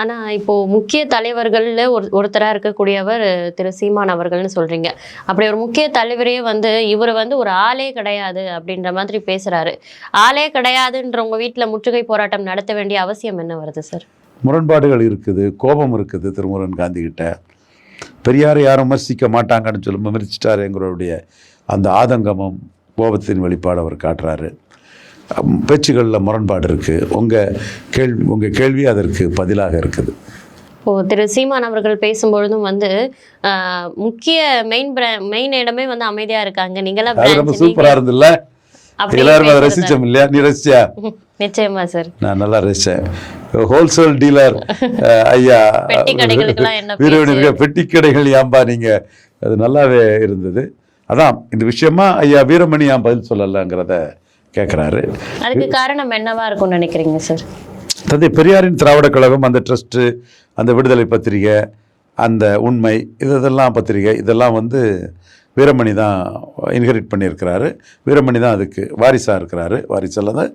ஆனா இப்போ முக்கிய தலைவர்கள்ல ஒருத்தரா இருக்கக்கூடியவர் திரு சீமான் அவர்கள்னு சொல்றீங்க. அப்படி ஒரு முக்கிய தலைவரே வந்து இவர் வந்து ஒரு ஆளே கிடையாது அப்படின்ற மாதிரி பேசுறாரு. ஆளே கிடையாதுன்ற உங்க வீட்டுல முற்றுகை போராட்டம் நடத்த வேண்டிய அவசியம் என்ன வருது சார்? முரண்பாடுகள் இருக்குது, கோபம் இருக்குது திருமுருகன் காந்தி கிட்ட. பெரியாரை யாரும் விமர்சிக்க மாட்டாங்கன்னு சொல்லி விமர்சிச்சிட்டாரு எங்களுடைய அந்த ஆதங்கமும் கோபத்தின் வெளிப்பாடு அவர் காட்டுறாரு. பேச்சுகளில் முரண்பாடு இருக்குது. உங்கள் கேள்வி அதற்கு பதிலாக இருக்குது. இப்போ திரு சீமான் அவர்கள் பேசும்பொழுதும் வந்து முக்கிய மெயின் இடமே வந்து அமைதியா இருக்காங்க. நீங்களாம் ரொம்ப சூப்பரா இருந்துல்ல, எல்லாரும் அதை ரசிச்சோம் இல்லையா? நீ ரசிச்சியா? நிச்சயமா சார், நான் நல்லா ரசிச்சேன். ஹோல்சேல் டீலர் ஐயா வீரவனிருக்க பெட்டி கடைகள் ஏம்பா நீங்க, அது நல்லாவே இருந்தது. அதான் இந்த விஷயமா ஐயா வீரமணி ஏன் பதில் சொல்லலைங்கிறத கேட்குறாரு. அதுக்கு காரணம் என்னவா இருக்கும்னு நினைக்கிறீங்க சார்? தந்தை பெரியாரின் திராவிட கழகம், அந்த ட்ரஸ்ட்டு, அந்த விடுதலை பத்திரிகை, அந்த உண்மை, இதெல்லாம் பத்திரிகை, இதெல்லாம் வந்து வீரமணி தான் இன்ஹெரிட் பண்ணியிருக்கிறாரு. வீரமணி தான் அதுக்கு வாரிசாக இருக்கிறாரு. வாரிசெல்லாம் தான்